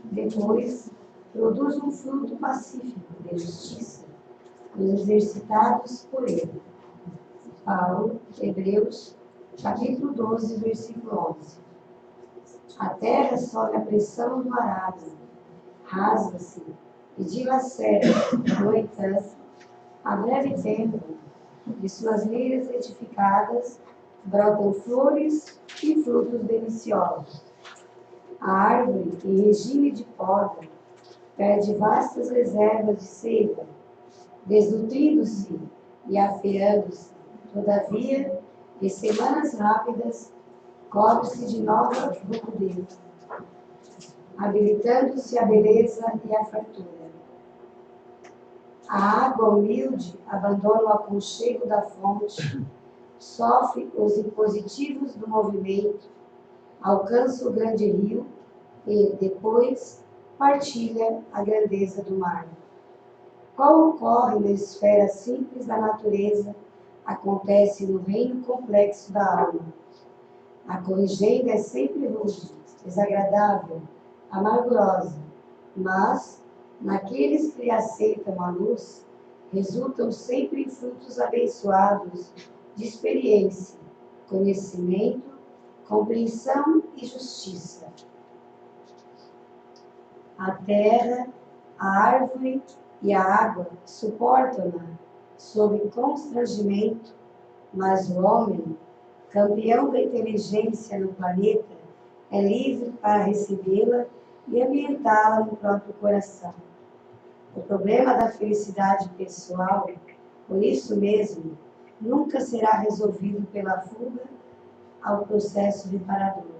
Depois, produz um fruto pacífico de justiça, os exercitados por ele. Paulo, Hebreus, capítulo 12, versículo 11. A terra sobe a pressão do arado, rasga-se e dilacera, no entanto, a breve tempo, de suas leiras edificadas, brotam flores e frutos deliciosos. A árvore, em regime de poda, perde vastas reservas de seiva, desnutrindo-se e afiando-se. Todavia, em semanas rápidas, cobre-se de nova rubidez, habilitando-se a beleza e a fartura. A água humilde abandona o aconchego da fonte, sofre os impositivos do movimento, alcança o grande rio e, depois, partilha a grandeza do mar. Qual ocorre na esfera simples da natureza, acontece no reino complexo da alma. A corrigenda é sempre rude, desagradável, amargurosa, mas, naqueles que lhe aceitam a luz, resultam sempre em frutos abençoados de experiência, conhecimento, compreensão e justiça. A terra, a árvore e a água suportam-na sob constrangimento, mas o homem, campeão da inteligência no planeta, é livre para recebê-la e ambientá-la no próprio coração. O problema da felicidade pessoal, por isso mesmo, nunca será resolvido pela fuga ao processo reparador.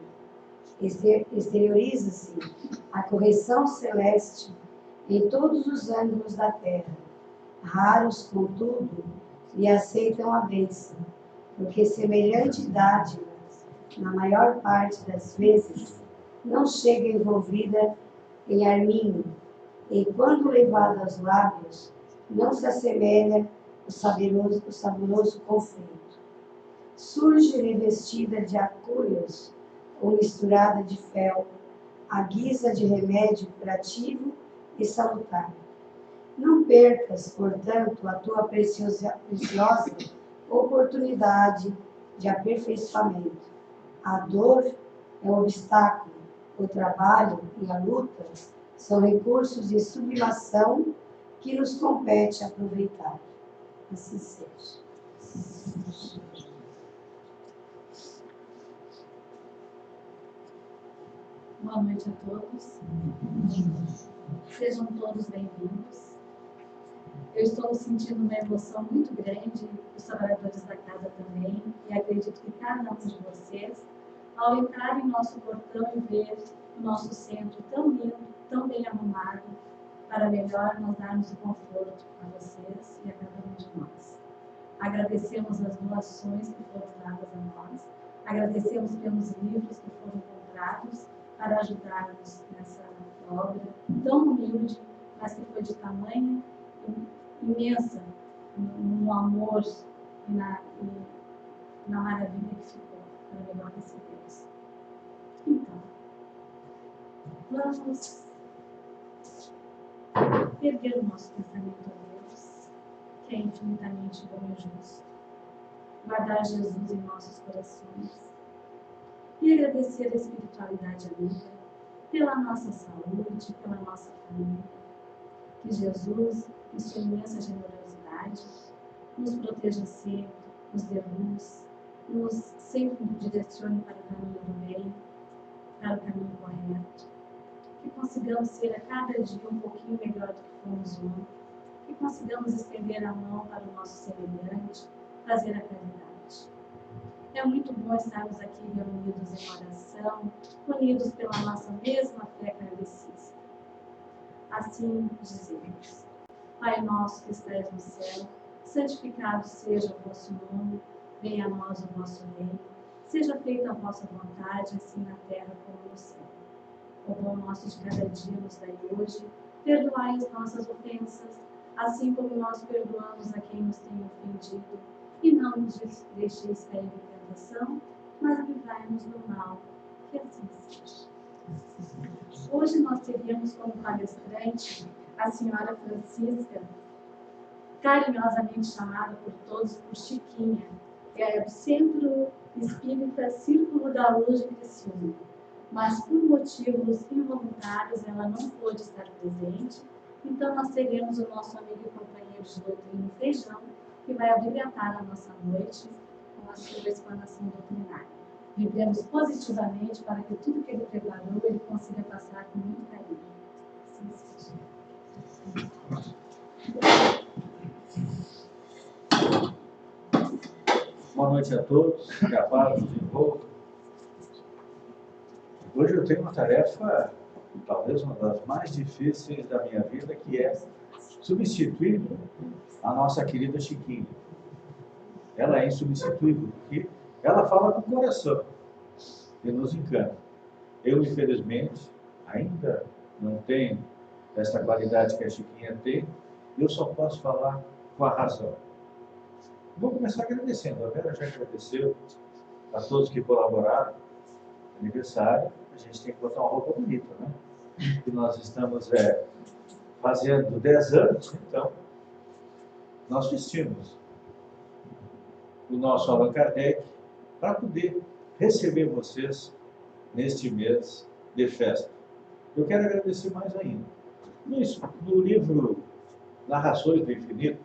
Exterioriza-se a correção celeste em todos os ângulos da terra. Raros, contudo, lhe aceitam a bênção, porque semelhante dádiva, na maior parte das vezes, não chega envolvida em arminho, e quando levada aos lábios, não se assemelha o saboroso confeito. Surge revestida de acúleos ou misturada de fel, à guisa de remédio curativo e salutar. Não percas, portanto, a tua preciosa oportunidade de aperfeiçoamento. A dor é um obstáculo, o trabalho e a luta são recursos de sublimação que nos compete aproveitar. Assim seja. Boa noite a todos. Sejam todos bem-vindos. Eu estou sentindo uma emoção muito grande, os trabalhadores da casa também, e acredito que cada um de vocês, ao entrar em nosso portão e ver o nosso centro tão lindo, tão bem arrumado, para melhor nós darmos o conforto a vocês e a cada um de nós. Agradecemos as doações que foram dadas a nós, agradecemos pelos livros que foram comprados para ajudarmos nessa obra tão humilde, mas que foi de tamanha imensa no amor e na maravilha que ficou para melhor recebê-los. Então, vamos erguer o nosso pensamento a Deus, que é infinitamente bom e justo, guardar Jesus em nossos corações e agradecer a espiritualidade amiga pela nossa saúde, pela nossa família. Que Jesus, em sua imensa generosidade, nos proteja sempre, nos dê luz, nos sempre direcione para o caminho do bem, para o caminho correto. Que consigamos ser a cada dia um pouquinho melhor do que fomos ontem. Que consigamos estender a mão para o nosso semelhante, fazer a caridade. É muito bom estarmos aqui reunidos em oração, unidos pela nossa mesma fé kardecista. Assim dizemos: Pai nosso que estais no céu, santificado seja o vosso nome, venha a nós o vosso reino, seja feita a vossa vontade, assim na terra como no céu. O pão nosso de cada dia nos dai hoje, perdoai as nossas ofensas, assim como nós perdoamos a quem nos tem ofendido, e não nos deixeis cair em tentação, mas livrai-nos do mal, que assim seja. Hoje nós teríamos como palestrante a senhora Francisca, carinhosamente chamada por todos por Chiquinha, que é do Centro Espírita Círculo da Luz de Criciúma. Mas por motivos involuntários ela não pôde estar presente, então nós teremos o nosso amigo e companheiro de doutrina Feijão, que vai abrilhantar a nossa noite com a sua explanação doutrinária. Vibremos positivamente para que tudo que ele preparou ele consiga passar com muito carinho. Boa noite a todos, que a paz nos envolva. Hoje eu tenho uma tarefa, talvez uma das mais difíceis da minha vida, que é substituir a nossa querida Chiquinha. Ela é insubstituível, porque ela fala com o coração e nos encanta. Eu, infelizmente, ainda não tenho essa qualidade que a Chiquinha tem, eu só posso falar com a razão. Vou começar agradecendo. A Vera já agradeceu a todos que colaboraram. Aniversário, a gente tem que botar uma roupa bonita, né? E nós estamos fazendo 10 anos, então nós vestimos o nosso Allan Kardec para poder receber vocês neste mês de festa. Eu quero agradecer mais ainda. No livro Narrações do Infinito,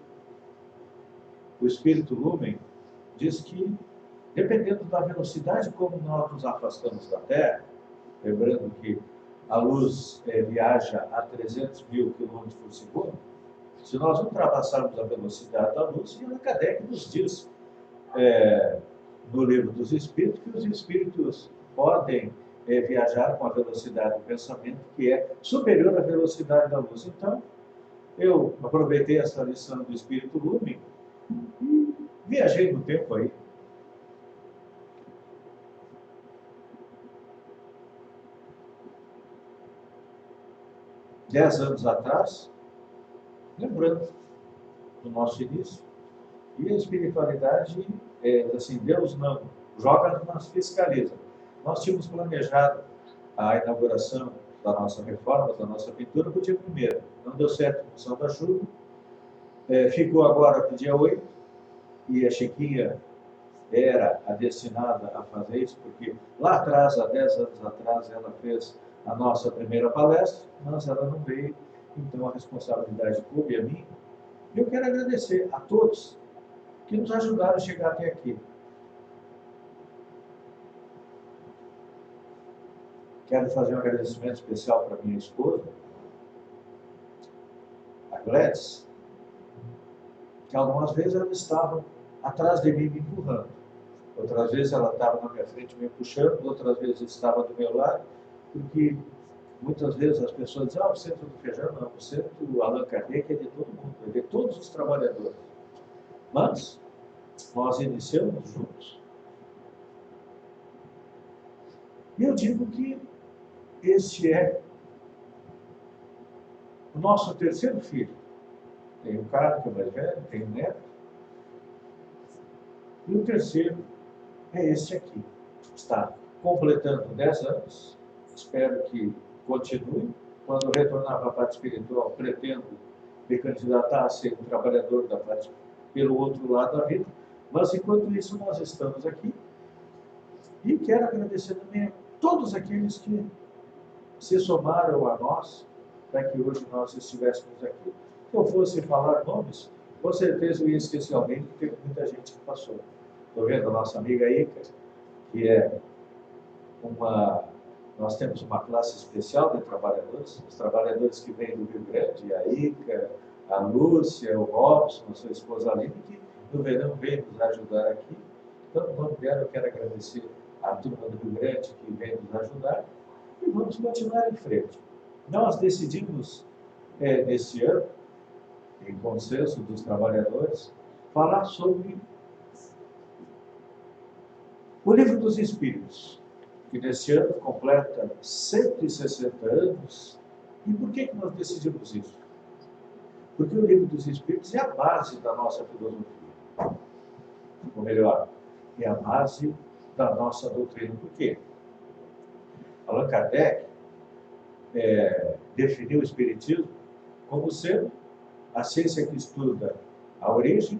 o Espírito Lumen diz que, dependendo da velocidade como nós nos afastamos da Terra, lembrando que a luz viaja a 300 mil quilômetros por segundo, se nós ultrapassarmos a velocidade da luz, e Allan Kardec nos diz, no livro dos Espíritos, que os Espíritos podem viajar com a velocidade do pensamento, que é superior à velocidade da luz. Então, eu aproveitei essa lição do Espírito Lumen e viajei no tempo aí. Dez anos atrás, lembrando do nosso início, e a espiritualidade, assim, Deus não joga, mas fiscaliza. Nós tínhamos planejado a inauguração da nossa reforma, da nossa pintura, para o dia 1º. Não deu certo em função da chuva. Ficou agora para o dia 8, e a Chiquinha era a destinada a fazer isso, porque lá atrás, há 10 anos atrás, ela fez a nossa primeira palestra, mas ela não veio, então a responsabilidade coube a mim. E eu quero agradecer a todos que nos ajudaram a chegar até aqui. Quero fazer um agradecimento especial para minha esposa, a Gladys, que algumas vezes ela estava atrás de mim me empurrando. Outras vezes ela estava na minha frente me puxando, outras vezes estava do meu lado, porque muitas vezes as pessoas dizem, o Centro do Feijão não, o Centro do Allan Kardec é de todo mundo, é de todos os trabalhadores. Mas nós iniciamos juntos. E eu digo que este é o nosso terceiro filho. Tem o Carlos, que é o mais velho, tem o neto. E o terceiro é este aqui. Está completando 10 anos. Espero que continue. Quando retornar para a parte espiritual, pretendo me candidatar a ser um trabalhador da parte pelo outro lado da vida. Mas, enquanto isso, nós estamos aqui. E quero agradecer também a todos aqueles que se somaram a nós para que hoje nós estivéssemos aqui. Se eu fosse falar nomes, com certeza eu ia esquecer alguém, porque tem muita gente que passou. Estou vendo a nossa amiga Ica, que é nós temos uma classe especial de trabalhadores, os trabalhadores que vêm do Rio Grande, a Ica, a Lúcia, o Robson, a sua esposa Aline, que no verão veio nos ajudar aqui. Então, no nome dela, eu quero agradecer a turma do Rio Grande que veio nos ajudar e vamos continuar em frente. Nós decidimos, neste ano, em consenso dos trabalhadores, falar sobre o Livro dos Espíritos, que neste ano completa 160 anos. E por que nós decidimos isso? Porque o Livro dos Espíritos é a base da nossa filosofia. Ou melhor, é a base da nossa doutrina. Por quê? Allan Kardec, definiu o Espiritismo como sendo a ciência que estuda a origem,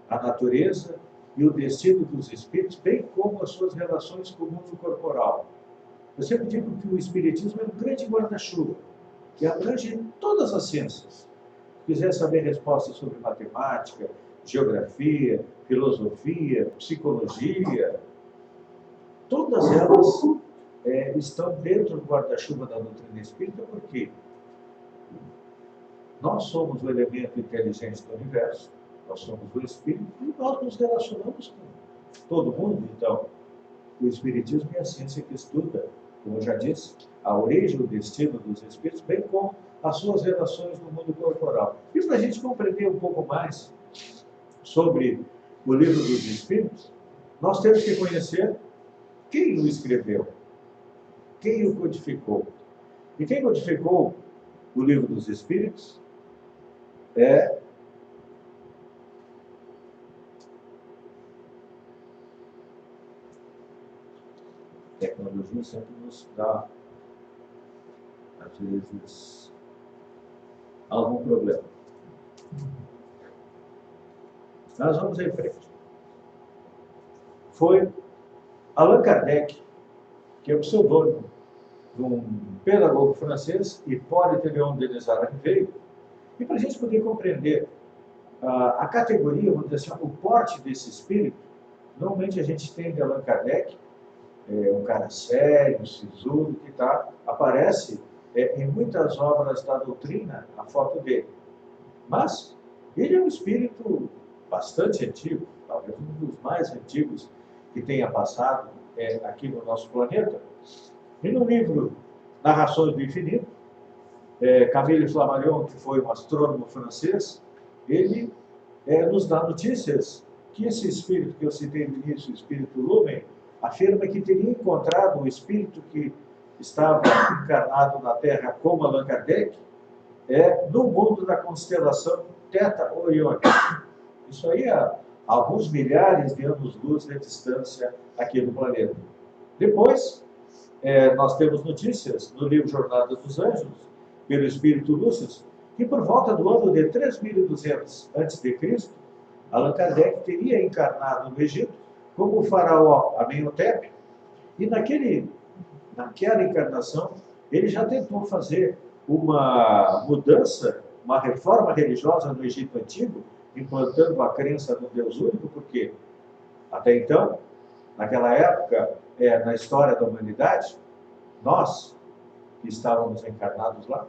a natureza e o destino dos espíritos, bem como as suas relações com o mundo corporal. Eu sempre digo que o Espiritismo é um grande guarda-chuva, que abrange todas as ciências. Se quiser saber respostas sobre matemática, geografia, filosofia, psicologia, todas elas estão dentro do guarda-chuva da doutrina espírita, porque nós somos o elemento inteligente do universo, nós somos o espírito e nós nos relacionamos com todo mundo. Então, o Espiritismo é a ciência que estuda, como eu já disse, a origem, o destino dos espíritos, bem como as suas relações no mundo corporal. E para a gente compreender um pouco mais sobre o Livro dos Espíritos, nós temos que conhecer quem o escreveu, quem o codificou. E quem codificou o Livro dos Espíritos é a tecnologia sempre nos dá, às vezes, algum problema. Nós vamos em frente. Foi Allan Kardec, que é o pseudônimo de um pedagogo francês, Hippolyte Léon Denis Aragon, e para a gente poder compreender a categoria, vamos dizer assim, o porte desse espírito, normalmente a gente tem de Allan Kardec, um cara sério, sisudo, que aparece em muitas obras da doutrina a foto dele. Mas ele é um espírito bastante antigo, talvez um dos mais antigos que tenha passado aqui no nosso planeta. E no livro Narrações do Infinito, Camille Flammarion, que foi um astrônomo francês, ele nos dá notícias que esse espírito que eu citei no início, o espírito Lumen, afirma que teria encontrado o espírito que estava encarnado na Terra como Allan Kardec, no mundo da constelação Theta Oriônica. Isso aí a alguns milhares de anos-luz de distância aqui do planeta. Depois, nós temos notícias no livro Jornada dos Anjos, pelo Espírito Lúcido, que por volta do ano de 3200 a.C., Allan Kardec teria encarnado no Egito como o faraó Amenhotep, e naquela encarnação ele já tentou fazer uma mudança, uma reforma religiosa no Egito Antigo, implantando a crença no Deus único, porque até então, naquela época, na história da humanidade, nós que estávamos encarnados lá,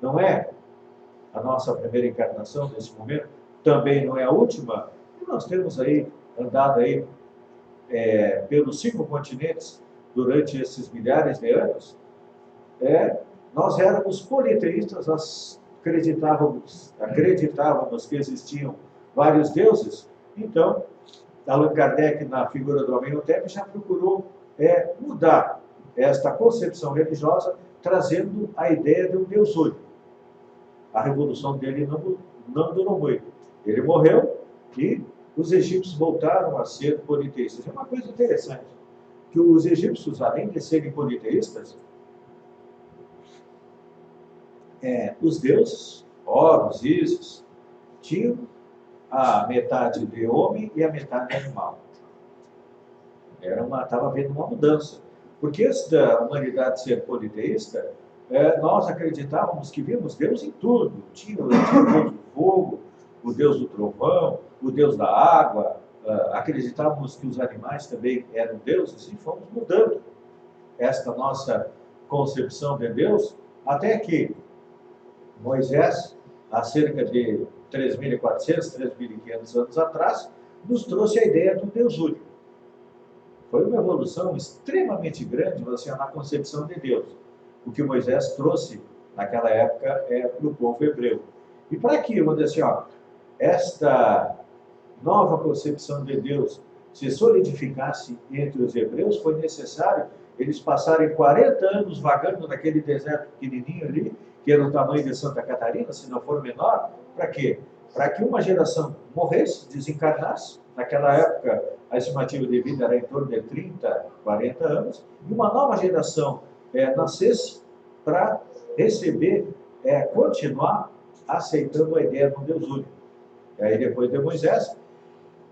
não é a nossa primeira encarnação nesse momento, também não é a última, e nós temos aí andado aí pelos 5 continentes durante esses milhares de anos. Nós éramos politeístas, acreditávamos que existiam vários deuses. Então, Allan Kardec, na figura do Amenhotep, já procurou mudar esta concepção religiosa, trazendo a ideia de um Deus único. A revolução dele não durou muito. Ele morreu e os egípcios voltaram a ser politeístas. É uma coisa interessante, que os egípcios, além de serem politeístas, os deuses, Horus, Ísis, tinham a metade de homem e a metade animal. Estava havendo uma mudança. Porque antes da humanidade ser politeísta, nós acreditávamos que víamos Deus em tudo. Tinha o Deus do fogo, o Deus do trovão, o Deus da água. Acreditávamos que os animais também eram deuses, e fomos mudando esta nossa concepção de Deus, até que Moisés, há cerca de 3.400, 3.500 anos atrás, nos trouxe a ideia do Deus único. Foi uma evolução extremamente grande na concepção de Deus, o que Moisés trouxe naquela época para o povo hebreu. E para que, vamos dizer assim, esta nova concepção de Deus se solidificasse entre os hebreus, foi necessário eles passarem 40 anos vagando naquele deserto pequenininho ali, que era o tamanho de Santa Catarina, se não for menor. Para quê? Para que uma geração morresse, desencarnasse. Naquela época, a estimativa de vida era em torno de 30, 40 anos, e uma nova geração nascesse para receber, continuar aceitando a ideia de um Deus único. E aí depois de Moisés,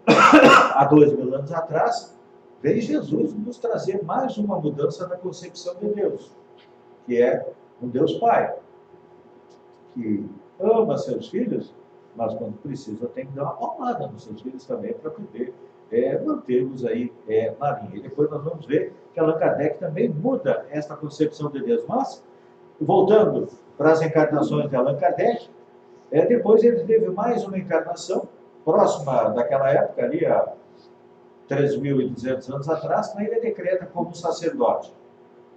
há 2000 anos atrás, veio Jesus nos trazer mais uma mudança na concepção de Deus, que é um Deus Pai, que ama seus filhos, mas quando precisa tem que dar uma palmada nos seus filhos também para poder mantê-los aí na linha. E depois nós vamos ver que Allan Kardec também muda esta concepção de Deus. Mas, voltando para as encarnações de Allan Kardec, depois ele teve mais uma encarnação, próxima daquela época, ali há 3.200 anos atrás, que ele decreta como sacerdote.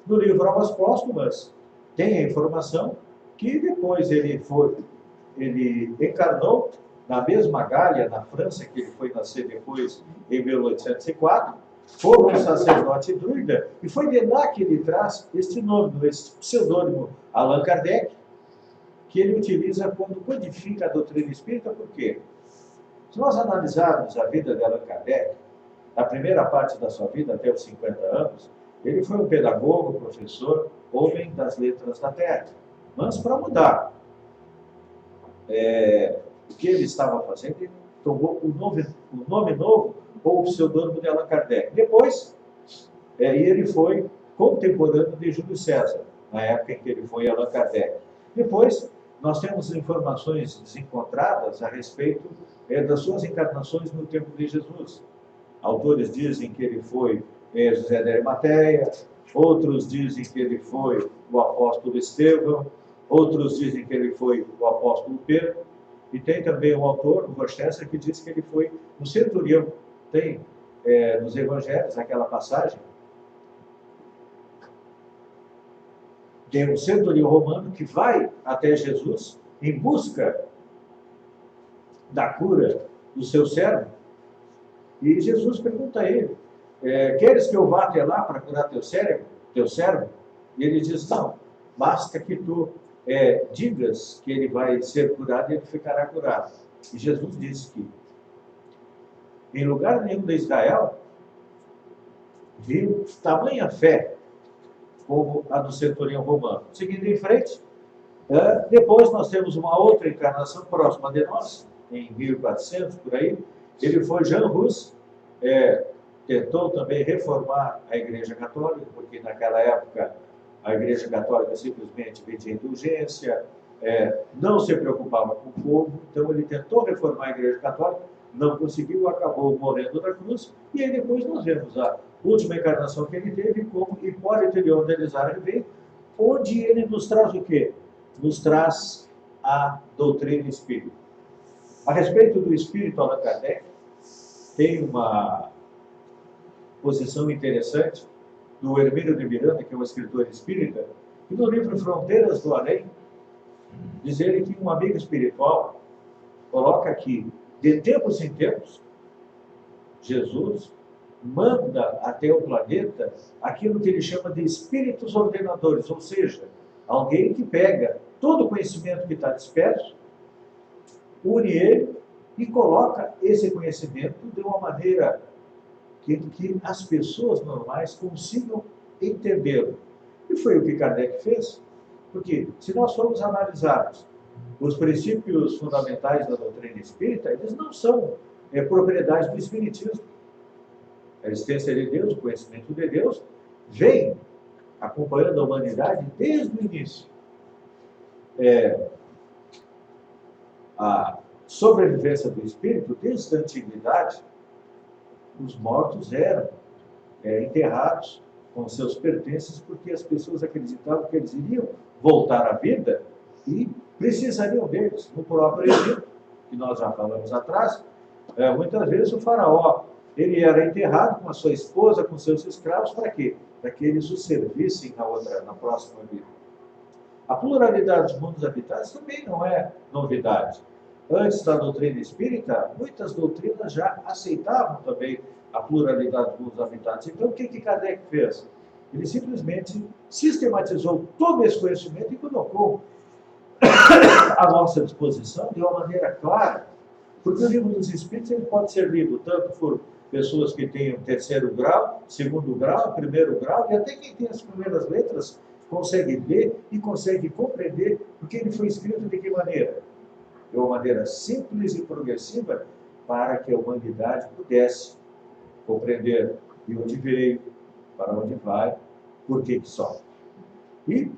No livro Obras Póstumas, tem a informação que depois ele encarnou na mesma Gália, na França, que ele foi nascer depois, em 1804, como um sacerdote druida, e foi de lá que ele traz este nome, este pseudônimo Allan Kardec, que ele utiliza quando codifica a doutrina espírita. Por quê? Se nós analisarmos a vida de Allan Kardec, a primeira parte da sua vida, até os 50 anos, ele foi um pedagogo, professor, homem das letras da terra. Mas para mudar o que ele estava fazendo, ele tomou o nome novo, ou o pseudônimo de Allan Kardec. Depois, ele foi contemporâneo de Júlio César, na época em que ele foi Allan Kardec. Depois, nós temos informações desencontradas a respeito das suas encarnações no tempo de Jesus. Autores dizem que ele foi José de Arimateia, outros dizem que ele foi o apóstolo Estevão, outros dizem que ele foi o apóstolo Pedro, e tem também um autor, o Rochester, que diz que ele foi um centurião. Tem nos evangelhos aquela passagem, tem um centurião romano que vai até Jesus em busca da cura do seu servo, e Jesus pergunta a ele, queres que eu vá até lá para curar teu servo? E ele diz, não, basta que tu digas que ele vai ser curado e ele ficará curado. E Jesus disse que em lugar nenhum de Israel viu tamanha fé como a do centurião romano. Seguindo em frente, depois nós temos uma outra encarnação próxima de nós, em 1400, por aí. Ele foi Jean Hus, tentou também reformar a Igreja Católica, porque naquela época a Igreja Católica simplesmente pedia indulgência, não se preocupava com o povo, então ele tentou reformar a Igreja Católica, não conseguiu, acabou morrendo na cruz, e aí depois nós vemos a última encarnação que ele teve como Hipólito Leão de Elizardo, onde ele nos traz o quê? Nos traz a doutrina espírita. A respeito do espírito, Allan Kardec tem uma posição interessante do Hermínio de Miranda, que é um escritor espírita, e no livro Fronteiras do Além, diz ele que um amigo espiritual coloca que, de tempos em tempos, Jesus manda até o planeta aquilo que ele chama de espíritos ordenadores, ou seja, alguém que pega todo o conhecimento que está disperso, une ele e coloca esse conhecimento de uma maneira que as pessoas normais consigam entendê-lo. E foi o que Kardec fez, porque se nós formos analisarmos os princípios fundamentais da doutrina espírita, eles não são propriedades do espiritismo. A existência de Deus, o conhecimento de Deus, vem acompanhando a humanidade desde o início. A sobrevivência do espírito, desde a antiguidade, os mortos eram enterrados com seus pertences, porque as pessoas acreditavam que eles iriam voltar à vida e precisariam deles. No próprio Egito, que nós já falamos atrás, muitas vezes o faraó ele era enterrado com a sua esposa, com seus escravos, para quê? Para que eles o servissem na próxima vida. A pluralidade dos mundos habitados também não é novidade. Antes da doutrina espírita, muitas doutrinas já aceitavam também a pluralidade dos mundos habitados. Então, o que Kardec fez? Ele simplesmente sistematizou todo esse conhecimento e colocou à nossa disposição de uma maneira clara, porque o livro dos Espíritos ele pode ser lido tanto por pessoas que tenham terceiro grau, segundo grau, primeiro grau, e até quem tem as primeiras letras consegue ver e consegue compreender, porque ele foi escrito de que maneira? De uma maneira simples e progressiva, para que a humanidade pudesse compreender de onde veio, para onde vai, por que sofre. E,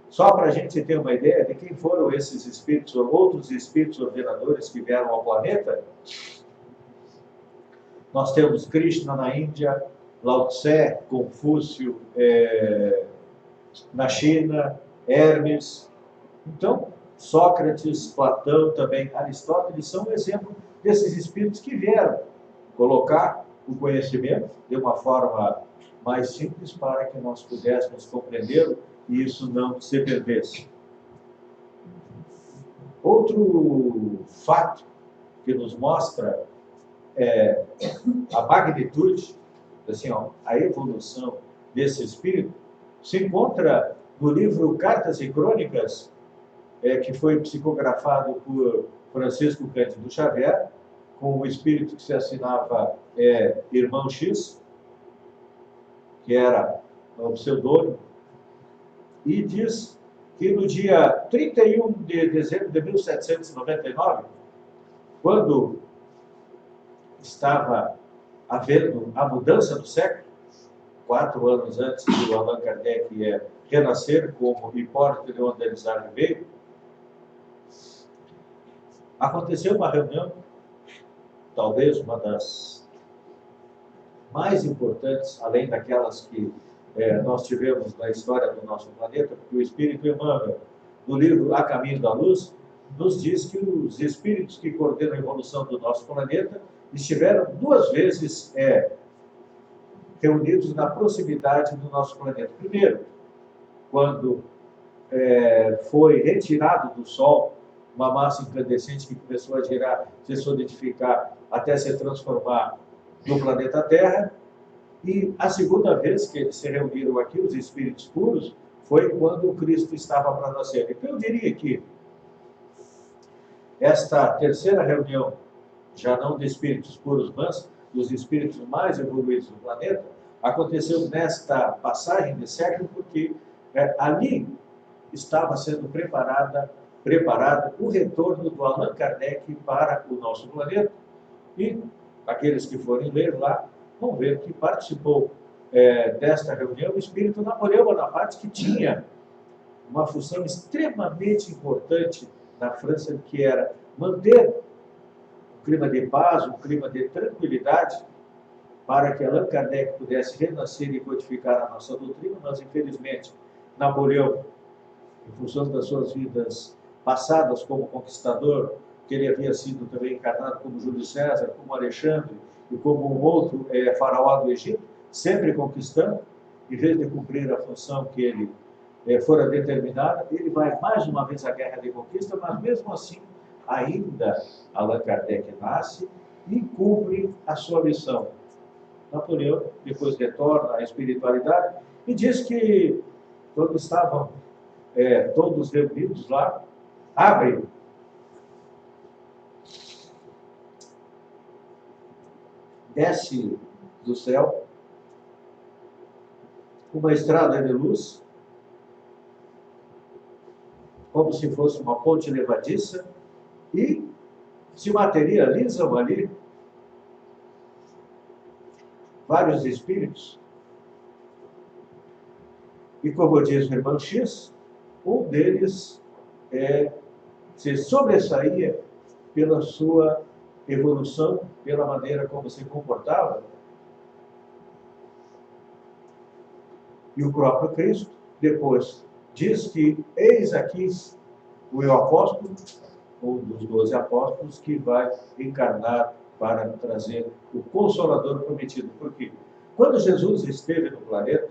só para a gente ter uma ideia de quem foram esses espíritos, ou outros espíritos ordenadores que vieram ao planeta, nós temos Krishna na Índia, Lao Tse, Confúcio na China, Hermes. Então, Sócrates, Platão, também Aristóteles são um exemplo desses espíritos que vieram colocar o conhecimento de uma forma mais simples para que nós pudéssemos compreendê-lo e isso não se perdesse. Outro fato que nos mostra a magnitude, assim, a evolução desse espírito, se encontra no livro Cartas e Crônicas, que foi psicografado por Francisco Cândido Xavier, com o espírito que se assinava Irmão X, que era o pseudônimo, e diz que no dia 31 de dezembro de 1799, quando estava havendo a mudança do século, 4 anos antes de Allan Kardec renascer como Hipólito de Odenizar Ribeiro, aconteceu uma reunião, talvez uma das mais importantes, além daquelas que nós tivemos na história do nosso planeta, porque o Espírito Emmanuel, no livro A Caminho da Luz, nos diz que os espíritos que coordenam a evolução do nosso planeta estiveram 2 vezes reunidos na proximidade do nosso planeta. Primeiro, quando foi retirado do Sol uma massa incandescente que começou a girar, se solidificar, até se transformar no planeta Terra. E a segunda vez que eles se reuniram aqui, os espíritos puros, foi quando o Cristo estava para nascer. Então eu diria que esta terceira reunião, já não de espíritos puros, mas dos espíritos mais evoluídos do planeta, aconteceu nesta passagem de século, porque ali estava sendo preparado o retorno do Allan Kardec para o nosso planeta. E aqueles que forem ler lá vão ver que participou desta reunião o espírito Napoleão Bonaparte, que tinha uma função extremamente importante na França, que era manter um clima de paz, um clima de tranquilidade, para que Allan Kardec pudesse renascer e codificar a nossa doutrina. Mas, infelizmente, Napoleão, em função das suas vidas passadas como conquistador, que ele havia sido também encarnado como Júlio César, como Alexandre e como um outro faraó do Egito, sempre conquistando, em vez de cumprir a função que ele fora determinada, ele vai mais uma vez à guerra de conquista, mas mesmo assim, ainda Allan Kardec nasce e cumpre a sua missão. Napoleão depois retorna à espiritualidade e diz que, quando estavam todos reunidos lá, abre desce do céu uma estrada de luz, como se fosse uma ponte levadiça, e se materializam ali vários espíritos. E como diz o irmão X, um deles se sobressaía pela sua evolução, pela maneira como se comportava. E o próprio Cristo depois diz que eis aqui o apóstolo, um dos 12 apóstolos, que vai encarnar para trazer o Consolador prometido. Porque quando Jesus esteve no planeta,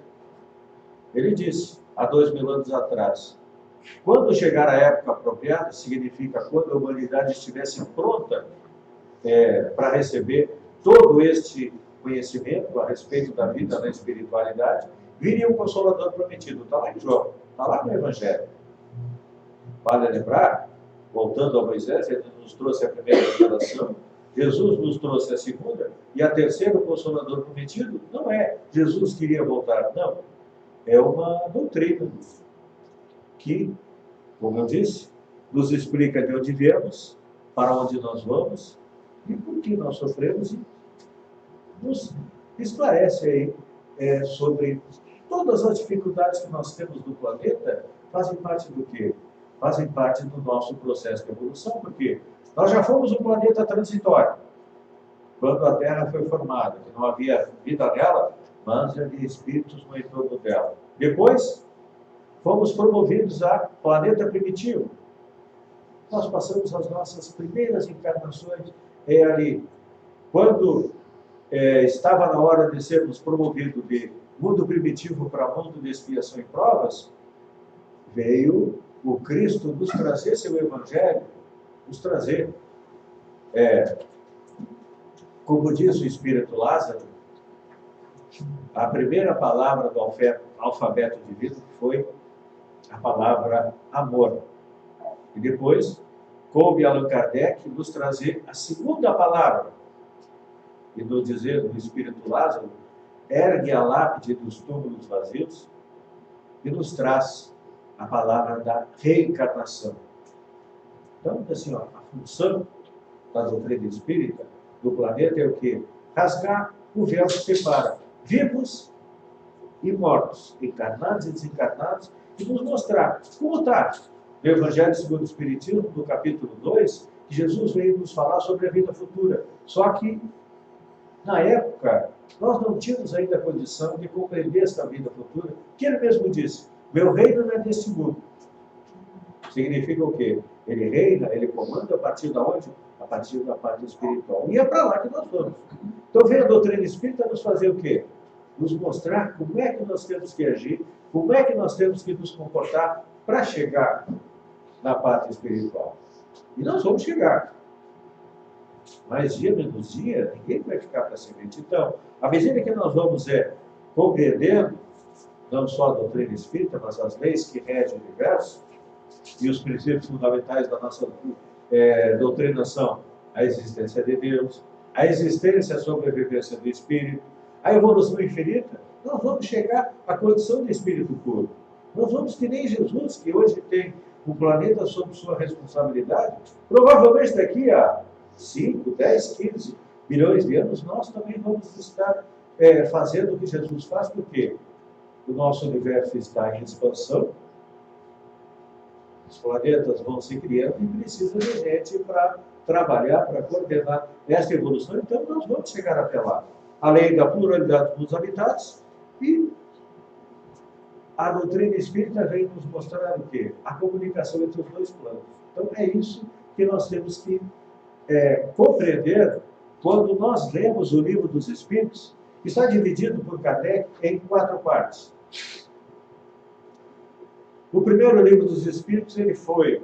ele disse, há 2000 anos atrás, quando chegar a época apropriada, significa quando a humanidade estivesse pronta para receber todo este conhecimento a respeito da vida na espiritualidade, viria o Consolador prometido. Está lá em João, está lá no Evangelho. Vale lembrar, voltando a Moisés, ele nos trouxe a primeira revelação, Jesus nos trouxe a segunda, e a terceira, o Consolador prometido, não é Jesus queria voltar, não. é uma doutrina que, como eu disse, nos explica de onde viemos, para onde nós vamos e por que nós sofremos e nos esclarece aí sobre todas as dificuldades que nós temos no planeta, fazem parte do quê? Fazem parte do nosso processo de evolução, porque nós já fomos um planeta transitório. Quando a Terra foi formada, que não havia vida nela, mas havia espíritos no entorno dela. Depois, fomos promovidos a planeta primitivo. Nós passamos as nossas primeiras encarnações ali. Quando estava na hora de sermos promovidos de mundo primitivo para mundo de expiação e provas, veio o Cristo nos trazer seu Evangelho, nos trazer, como diz o Espírito Lázaro, a primeira palavra do alfabeto divino foi a palavra amor. E depois, coube a Allan Kardec nos trazer a segunda palavra, e nos dizer do Espírito Lázaro, ergue a lápide dos túmulos vazios e nos traz a palavra da reencarnação. Então, assim, a função da doutrina espírita do planeta é o quê? Rasgar o véu que separa vivos e mortos, encarnados e desencarnados, e nos mostrar como está no Evangelho segundo o Espiritismo, no capítulo 2, que Jesus veio nos falar sobre a vida futura. Só que, na época, nós não tínhamos ainda a condição de compreender esta vida futura, que ele mesmo disse, meu reino não é deste mundo. Significa o quê? Ele reina, ele comanda a partir de onde? A partir da parte espiritual. E é para lá que nós vamos. Então vem a doutrina espírita nos fazer o quê? Nos mostrar como é que nós temos que agir, como é que nós temos que nos comportar para chegar na parte espiritual. E nós vamos chegar. Mas dia menos dia, ninguém vai ficar para semente. Então, à medida que nós vamos compreendendo, não só a doutrina espírita, mas as leis que regem o universo, e os princípios fundamentais da nossa doutrina são a existência de Deus, a existência e a sobrevivência do Espírito, a evolução infinita, nós vamos chegar à condição de Espírito puro. Nós vamos que nem Jesus, que hoje tem o planeta sob sua responsabilidade, provavelmente daqui a 5, 10, 15 bilhões de anos, nós também vamos estar fazendo o que Jesus faz, porque o nosso universo está em expansão, os planetas vão se criando e precisa de gente para trabalhar, para coordenar esta evolução. Então, nós vamos chegar até lá. Além da pluralidade dos habitats, e a doutrina espírita vem nos mostrar o quê? A comunicação entre os dois planos. Então, é isso que nós temos que compreender quando nós lemos o Livro dos Espíritos, que está dividido por Kardec em 4 partes. O primeiro Livro dos Espíritos ele foi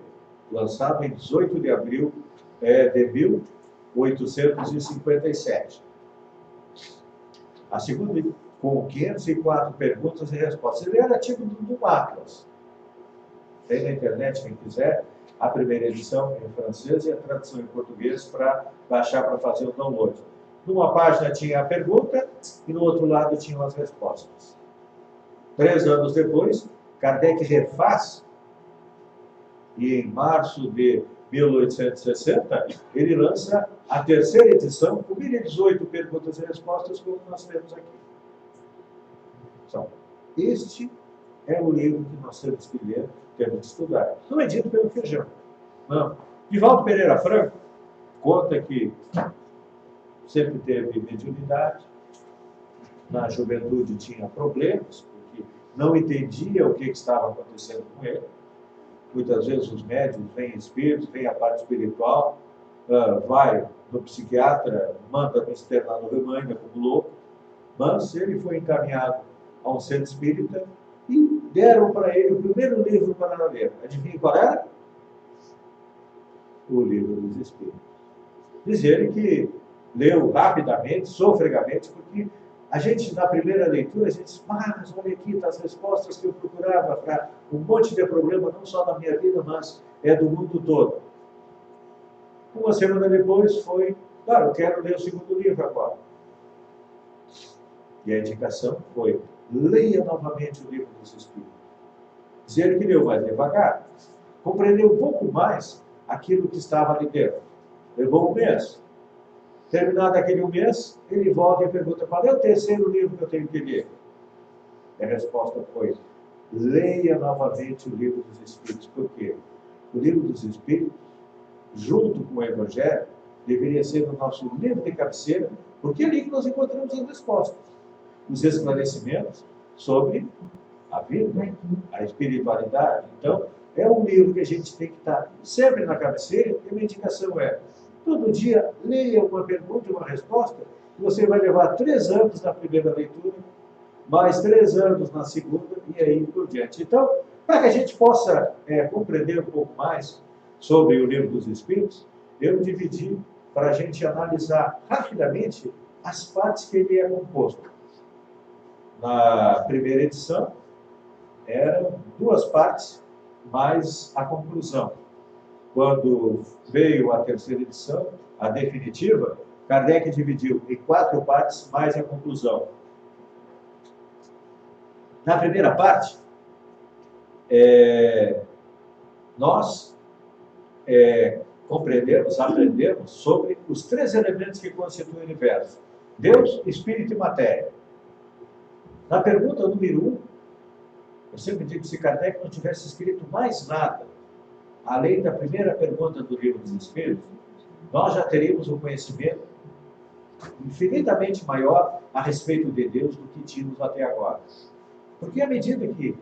lançado em 18 de abril de 1857. A segunda, com 504 perguntas e respostas. Ele era tipo do Atlas. Tem na internet, quem quiser, a primeira edição em francês e a tradução em português para baixar, para fazer o download. Numa página tinha a pergunta e no outro lado tinham as respostas. 3 anos depois, Kardec refaz, e em março de 1860, ele lança a terceira edição, com 1018 perguntas e respostas, como nós temos aqui. Então, este é o livro que nós temos que ler, temos que estudar. Não é dito pelo Feijão. Não. Divaldo Pereira Franco conta que sempre teve mediunidade, na juventude tinha problemas, não entendia o que estava acontecendo com ele. Muitas vezes os médiuns vêm espíritos, vêm a parte espiritual, vai no psiquiatra, manda me externar no remanho, como louco, mas ele foi encaminhado a um centro espírita e deram para ele o primeiro livro para ler. Adivinha qual era? O Livro dos Espíritos. Diz ele que leu rapidamente, sofregamente, porque a gente, na primeira leitura, a gente diz, mas olha aqui, tá as respostas que eu procurava para um monte de problema, não só da minha vida, mas do mundo todo. Uma semana depois foi, eu quero ler o segundo livro agora. E a indicação foi leia novamente o livro dos Espíritos. Se ele que leu mais devagar, compreendeu um pouco mais aquilo que estava ali dentro. Levou um mês. Terminado aquele um mês, ele volta e pergunta: qual é o terceiro livro que eu tenho que ler? E a resposta foi: leia novamente o livro dos Espíritos. Por quê? O livro dos Espíritos, junto com o Evangelho, deveria ser o nosso livro de cabeceira, porque é ali que nós encontramos as respostas, os esclarecimentos sobre a vida, a espiritualidade. Então, é um livro que a gente tem que estar sempre na cabeceira, e a minha indicação é: todo dia leia uma pergunta e uma resposta, e você vai levar 3 anos na primeira leitura, mais 3 anos na segunda, e aí por diante. Então, para que a gente possa compreender um pouco mais sobre o livro dos Espíritos, eu dividi para a gente analisar rapidamente as partes que ele é composto. Na primeira edição, eram 2 partes, mais a conclusão. Quando veio a terceira edição, a definitiva, Kardec dividiu em 4 partes, mais a conclusão. Na primeira parte, nós compreendemos, aprendemos sobre os 3 elementos que constituem o universo: Deus, Espírito e Matéria. Na pergunta número 1, eu sempre digo que se Kardec não tivesse escrito mais nada, além da primeira pergunta do livro dos Espíritos, nós já teríamos um conhecimento infinitamente maior a respeito de Deus do que tínhamos até agora. Porque à medida que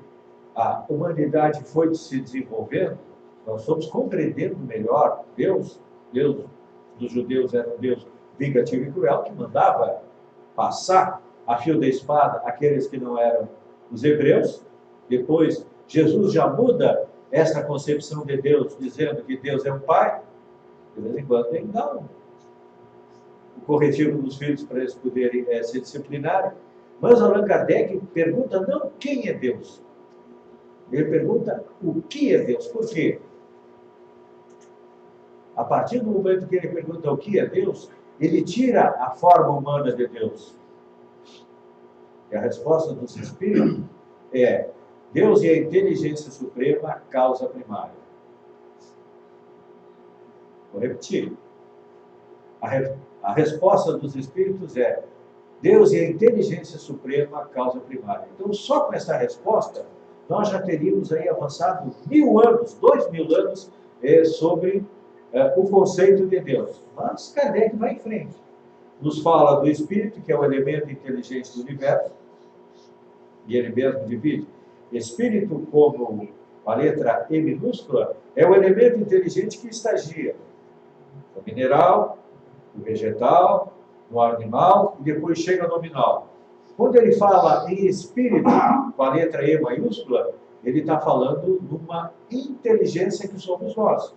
a humanidade foi se desenvolvendo, nós fomos compreendendo melhor Deus. Deus dos judeus era um Deus vingativo e cruel, que mandava passar a fio da espada aqueles que não eram os hebreus. Depois, Jesus já muda esta concepção de Deus, dizendo que Deus é um pai. De vez em quando tem que dar um corretivo dos filhos para eles poderem se disciplinarem. Mas Allan Kardec pergunta não quem é Deus, ele pergunta o que é Deus. Por quê? A partir do momento que ele pergunta o que é Deus, ele tira a forma humana de Deus. E a resposta dos Espíritos é: Deus é a inteligência suprema, a causa primária. Vou repetir. A resposta dos Espíritos é: Deus é a inteligência suprema, a causa primária. Então, só com essa resposta, nós já teríamos aí avançado 1000 anos, 2000 anos, sobre o conceito de Deus. Mas Kardec vai em frente. Nos fala do Espírito, que é o elemento inteligente do universo, e ele mesmo divide. Espírito, como a letra E minúscula, é o elemento inteligente que estagia no mineral, no vegetal, no animal, e depois chega no nominal. Quando ele fala em espírito, com a letra E maiúscula, ele está falando de uma inteligência que somos nós.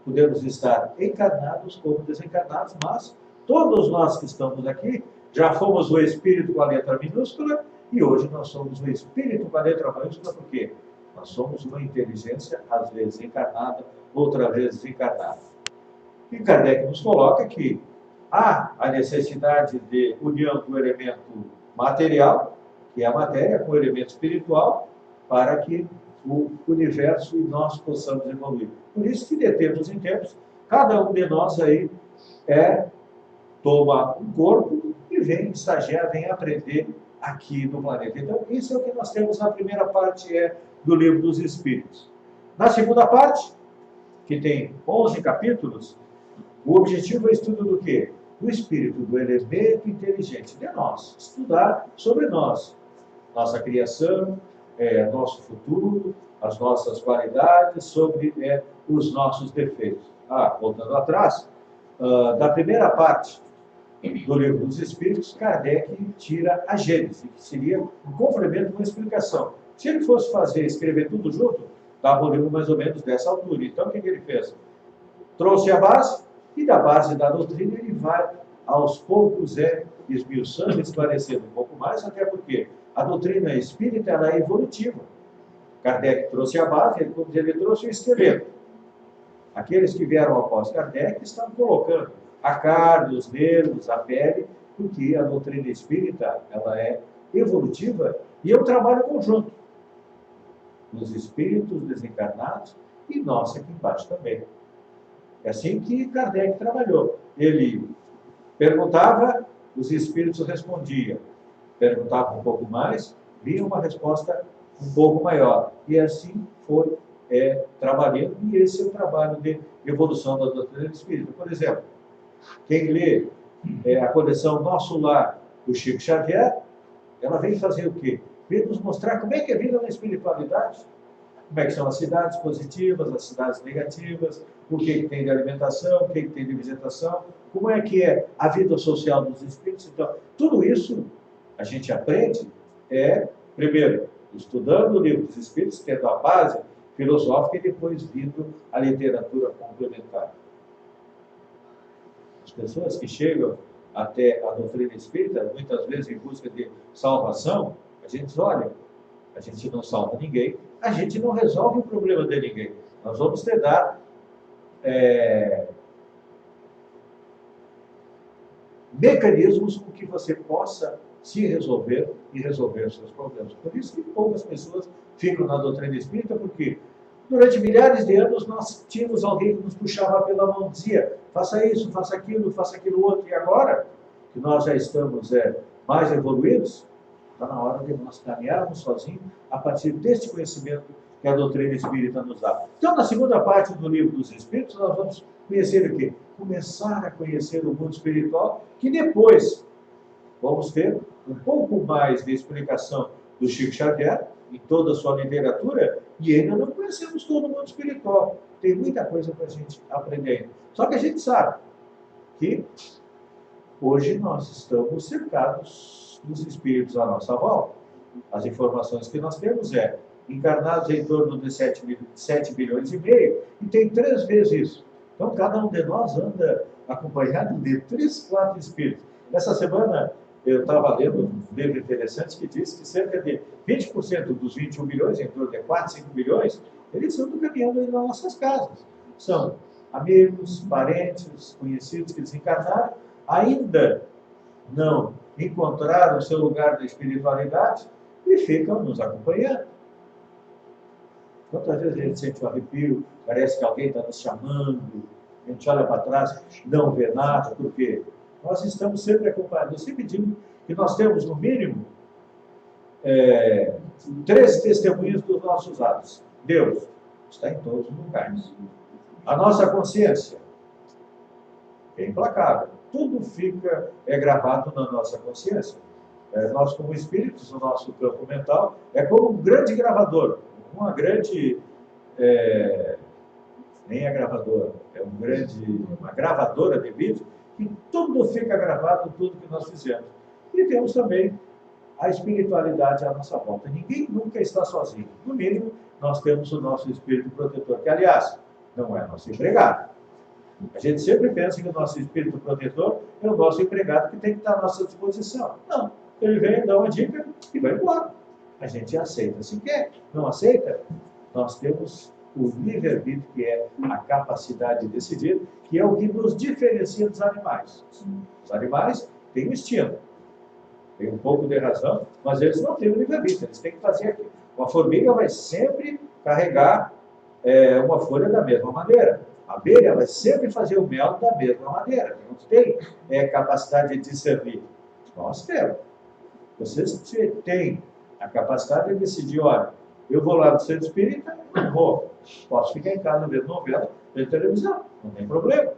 Podemos estar encarnados ou desencarnados, mas todos nós que estamos aqui já fomos o espírito com a letra minúscula, e hoje nós somos o espírito com a letra maiúscula, porque nós somos uma inteligência, às vezes encarnada, outra vez desencarnada. E Kardec nos coloca que há a necessidade de união do elemento material, que é a matéria, com o elemento espiritual, para que o universo e nós possamos evoluir. Por isso que de tempos em tempos, cada um de nós aí toma um corpo e vem estagiar, vem aprender aqui no planeta. Então, isso é o que nós temos na primeira parte do Livro dos Espíritos. Na segunda parte, que tem 11 capítulos, o objetivo é o estudo do quê? Do espírito, do elemento inteligente de nós. Estudar sobre nós, nossa criação, nosso futuro, as nossas qualidades, sobre os nossos defeitos. Voltando atrás, da primeira parte do Livro dos Espíritos, Kardec tira a Gênese, que seria um complemento, uma explicação. Se ele fosse escrever tudo junto, dava um livro mais ou menos dessa altura. Então, o que ele fez? Trouxe a base, e da base da doutrina ele vai, aos poucos, esmiuçando, esclarecendo um pouco mais, até porque a doutrina espírita ela é evolutiva. Kardec trouxe a base, ele trouxe o esqueleto. Aqueles que vieram após Kardec estão colocando a carne, os nervos, a pele, porque a doutrina espírita ela é evolutiva E é um trabalho conjunto. Os espíritos desencarnados e nós aqui embaixo também. É assim que Kardec trabalhou. Ele perguntava, os espíritos respondiam. Perguntava um pouco mais, vinha uma resposta um pouco maior. E assim foi trabalhando. E esse é o trabalho de evolução da doutrina espírita. Por exemplo, quem lê a coleção Nosso Lar, do Chico Xavier, ela vem fazer o quê? Vem nos mostrar como é que é a vida na espiritualidade. Como é que são as cidades positivas, as cidades negativas, o que tem de alimentação, o que tem de visitação, como é que é a vida social dos espíritos. Então, tudo isso a gente aprende primeiro, estudando o livro dos espíritos, tendo a base filosófica e depois vindo a literatura complementar. As pessoas que chegam até a doutrina espírita, muitas vezes em busca de salvação, a gente diz, olha, a gente não salva ninguém, a gente não resolve o problema de ninguém. Nós vamos te dar mecanismos com que você possa se resolver e resolver os seus problemas. Por isso que poucas pessoas ficam na doutrina espírita, porque durante milhares de anos nós tínhamos alguém que nos puxava pela mão, dizia, faça isso, faça aquilo outro, e agora que nós já estamos mais evoluídos, está na hora de nós caminharmos sozinhos a partir deste conhecimento que a doutrina espírita nos dá. Então, na segunda parte do livro dos Espíritos, nós vamos conhecer o quê? Começar a conhecer o mundo espiritual, que depois vamos ter um pouco mais de explicação do Chico Xavier, em toda a sua literatura, e ainda não conhecemos todo o mundo espiritual. Tem muita coisa para a gente aprender. Só que a gente sabe que hoje nós estamos cercados dos espíritos à nossa volta. As informações que nós temos encarnados em torno de 7 bilhões e meio, e tem 3 vezes isso. Então, cada um de nós anda acompanhado de 3, 4 espíritos. Essa semana, eu estava lendo um livro interessante que diz que cerca de 20% dos 21 bilhões, em torno de 4, 5 bilhões, eles andam caminhando aí nas nossas casas. São amigos, parentes, conhecidos que desencarnaram, ainda não encontraram o seu lugar da espiritualidade e ficam nos acompanhando. Quantas vezes a gente sente um arrepio, parece que alguém está nos chamando, a gente olha para trás, não vê nada, porque nós estamos sempre acompanhados. Eu sempre digo que nós temos, no mínimo, 3 testemunhas dos nossos atos. Deus está em todos os lugares. A nossa consciência é implacável. Tudo fica gravado na nossa consciência. Nós, como espíritos, o nosso campo mental é como um grande gravador, uma grande... nem é gravadora, é uma gravadora de vídeo, e tudo fica gravado, tudo que nós fizemos. E temos também a espiritualidade à nossa volta. Ninguém nunca está sozinho. No mínimo, nós temos o nosso espírito protetor, que, aliás, não é nosso empregado. A gente sempre pensa que o nosso espírito protetor é o nosso empregado que tem que estar à nossa disposição. Não. Ele vem, dá uma dica e vai embora. A gente aceita se quer. Não aceita? Nós temos o livre-arbítrio, que é a capacidade de decidir, que é o que nos diferencia dos animais. Os animais têm um instinto, têm um pouco de razão, mas eles não têm o livre-arbítrio, eles têm que fazer aquilo. Uma formiga vai sempre carregar uma folha da mesma maneira. A abelha vai sempre fazer o mel da mesma maneira. Não tem capacidade de discernir. Nós temos. Vocês têm a capacidade de decidir, olha, eu vou lá no centro espírita, não vou. Posso ficar em casa vendo novela, vendo televisão, não tem problema.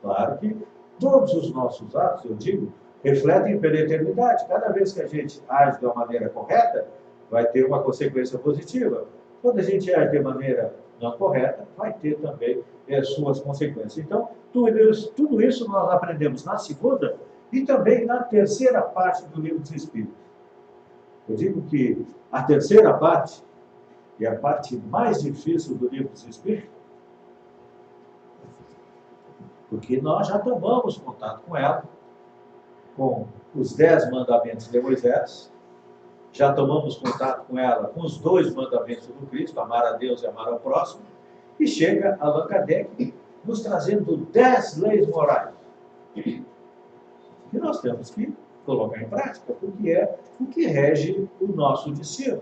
Claro que todos os nossos atos, eu digo, refletem pela eternidade. Cada vez que a gente age de uma maneira correta, vai ter uma consequência positiva. Quando a gente age de maneira não correta, vai ter também suas consequências. Então, tudo isso nós aprendemos na segunda e também na terceira parte do Livro dos Espíritos. Eu digo que a terceira parte é a parte mais difícil do Livro dos Espíritos, porque nós já tomamos contato com ela, com os 10 mandamentos de Moisés, já tomamos contato com ela com os 2 mandamentos do Cristo, amar a Deus e amar ao próximo, e chega Allan Kardec nos trazendo 10 leis morais. E nós temos que colocar em prática, porque é o que rege o nosso destino.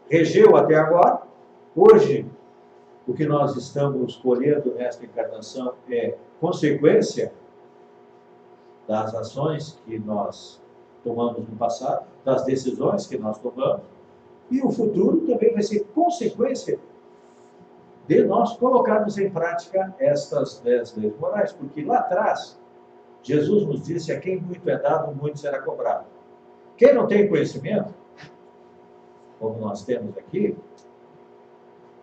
Regeu até agora, hoje, o que nós estamos colhendo nesta encarnação é consequência das ações que nós tomamos no passado, das decisões que nós tomamos, e o futuro também vai ser consequência de nós colocarmos em prática estas 10 leis morais, porque lá atrás, Jesus nos disse: a quem muito é dado, muito será cobrado. Quem não tem conhecimento, como nós temos aqui,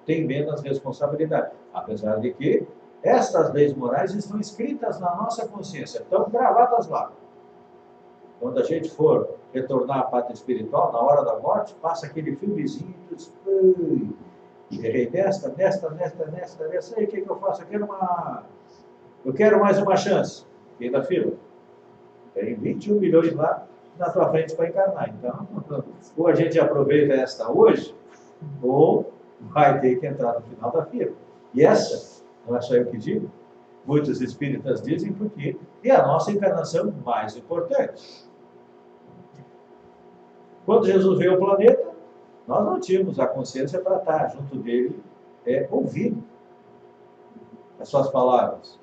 tem menos responsabilidade. Apesar de que estas leis morais estão escritas na nossa consciência, estão gravadas lá. Quando a gente for retornar à pátria espiritual, na hora da morte, passa aquele filmezinho e diz: errei nesta, aí o que eu faço? Eu quero mais uma chance. Fiquei da fila. Tem 21 milhões lá na tua frente para encarnar. Então, ou a gente aproveita esta hoje, ou vai ter que entrar no final da fila. E essa, não é só eu que digo, muitos espíritas dizem porque é a nossa encarnação mais importante. Quando Jesus veio ao planeta, nós não tínhamos a consciência para estar junto dele, ouvindo as suas palavras.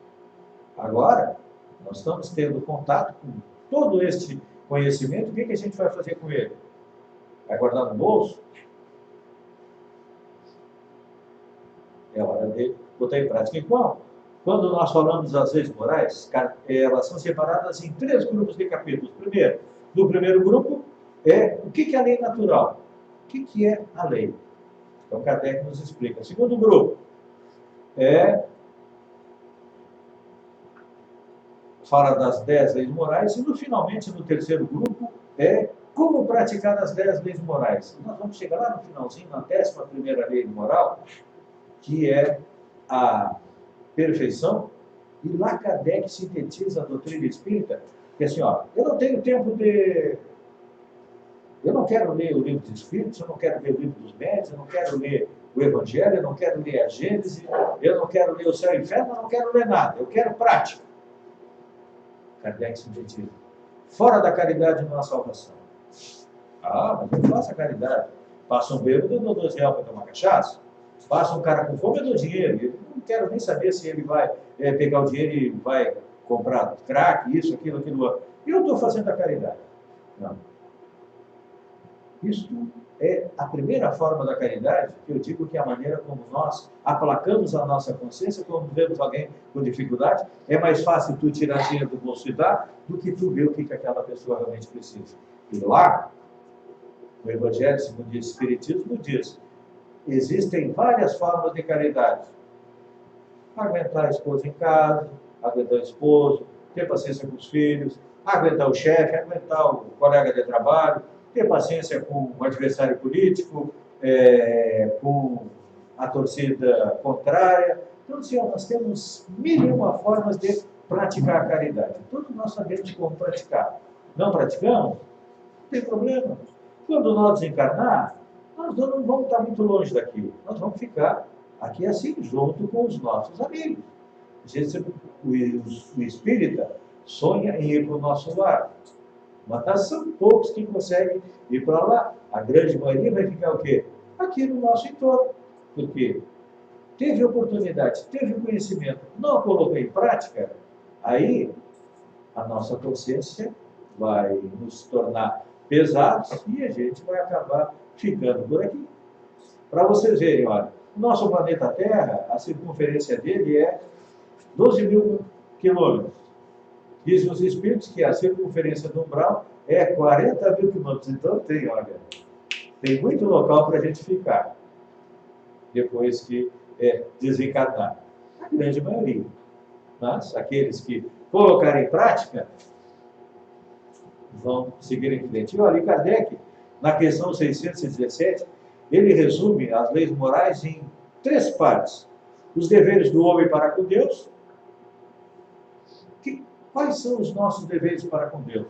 Agora, nós estamos tendo contato com todo este conhecimento. O que a gente vai fazer com ele? Vai guardar no bolso? É hora de botar em prática. Então, quando nós falamos das leis morais, elas são separadas em 3 grupos de capítulos. Primeiro, no primeiro grupo, o que é a lei natural? O que é a lei? Então, Kardec nos explica. Segundo grupo, fala das 10 leis morais, e finalmente, no terceiro grupo, como praticar as 10 leis morais. Nós vamos chegar lá no finalzinho, na 11ª lei moral, que é a perfeição, e lá Kardec sintetiza a doutrina espírita, que é assim, eu não tenho tempo eu não quero ler o livro dos Espíritos, eu não quero ler o livro dos Médiuns, eu não quero ler o Evangelho, eu não quero ler a Gênese, eu não quero ler o Céu e o Inferno, eu não quero ler nada, eu quero prática. Kardec sintetiza. Fora da caridade não há salvação. Mas eu faço a caridade. Passa um bêbado, eu dou 12 reais para tomar cachaça. Passa um cara com fome, eu dou dinheiro. Eu não quero nem saber se ele vai pegar o dinheiro e vai comprar crack, isso, aquilo, outro. Eu estou fazendo a caridade. Não. Isso é a primeira forma da caridade, que eu digo que é a maneira como nós aplacamos a nossa consciência quando vemos alguém com dificuldade. É mais fácil tu tirar dinheiro do bolso e dar do que tu ver o que aquela pessoa realmente precisa. E lá, o Evangelho segundo o Espiritismo diz: existem várias formas de caridade. Aguentar a esposa em casa, aguentar o esposo, ter paciência com os filhos, aguentar o chefe, aguentar o colega de trabalho, ter paciência com o adversário político, com a torcida contrária. Então, senhor, nós temos 1001 formas de praticar a caridade. Todos nós sabemos como praticar. Não praticamos? Não tem problema. Quando nós desencarnar, nós não vamos estar muito longe daqui. Nós vamos ficar aqui assim, junto com os nossos amigos. O espírita sonha em ir para o nosso lar. Mas são poucos que conseguem ir para lá. A grande maioria vai ficar o quê? Aqui no nosso entorno. Porque teve oportunidade, teve conhecimento, não colocou em prática, aí a nossa consciência vai nos tornar pesados e a gente vai acabar ficando por aqui. Para vocês verem, olha, o nosso planeta Terra, a circunferência dele é 12 mil quilômetros. Dizem os espíritos que a circunferência do umbral é 40 mil quilômetros. Então tem muito local para a gente ficar, depois que desencarnar. A grande maioria. Mas aqueles que colocarem em prática vão seguir em frente. E olha, Kardec, na questão 617, ele resume as leis morais em 3 partes. Os deveres do homem para com Deus. Quais são os nossos deveres para com Deus?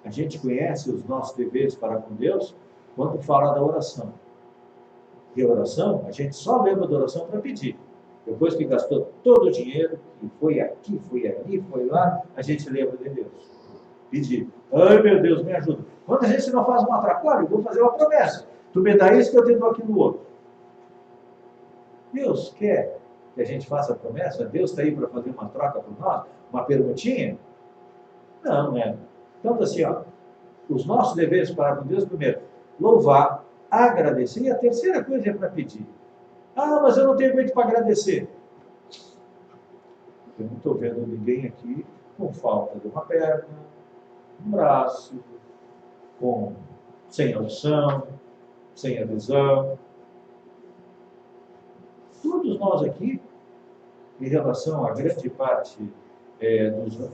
A gente conhece os nossos deveres para com Deus quando fala da oração. E a oração, a gente só lembra da oração para pedir. Depois que gastou todo o dinheiro, e foi aqui, foi ali, foi lá, a gente lembra de Deus. Pedir. Ai, meu Deus, me ajuda. Quando a gente não faz uma troca, olha, eu vou fazer uma promessa. Tu me dá isso que eu te dou aquilo outro. Deus quer que a gente faça a promessa? Deus está aí para fazer uma troca por nós? Uma perguntinha? Não, né? Então, assim, ó, os nossos deveres para com Deus, primeiro, louvar, agradecer, e a terceira coisa é para pedir. Ah, mas eu não tenho muito para agradecer. Eu não estou vendo ninguém aqui com falta de uma perna, um braço, sem audição, sem a visão. Todos nós aqui, em relação à grande parte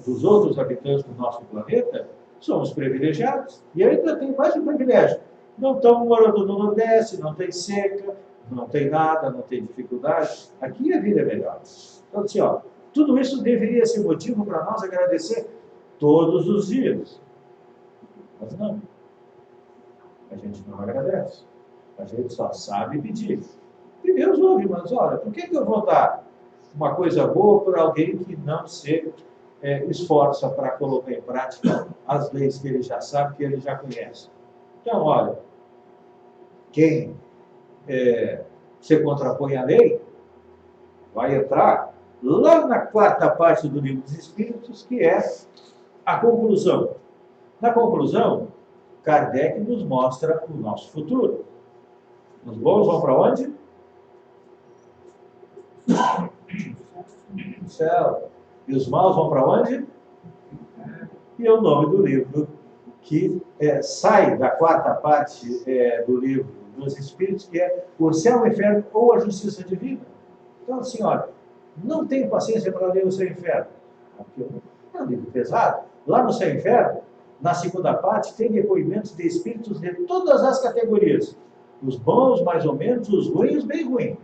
dos outros habitantes do nosso planeta, somos privilegiados. E ainda tem mais um privilégio. Não estamos morando no Nordeste, não tem seca, não tem nada, não tem dificuldade. Aqui a vida é melhor. Então, assim, ó, tudo isso deveria ser motivo para nós agradecer todos os dias. Mas não. A gente não agradece. A gente só sabe pedir. E Deus ouve, mas olha, por que eu vou dar uma coisa boa para alguém que não se esforça para colocar em prática as leis que ele já sabe, que ele já conhece? Então, olha, quem se contrapõe à lei vai entrar lá na quarta parte do Livro dos Espíritos, que é a conclusão. Na conclusão, Kardec nos mostra o nosso futuro. Os bons vão para onde? No céu. E os maus vão para onde? E é o nome do livro que sai da quarta parte do Livro dos Espíritos, que é o céu, o inferno ou a justiça divina. Então, assim, olha, não tenho paciência para ler o céu e o inferno. É um livro pesado. Lá no céu e inferno, na segunda parte, tem depoimentos de espíritos de todas as categorias. Os bons, mais ou menos, os ruins, bem ruins.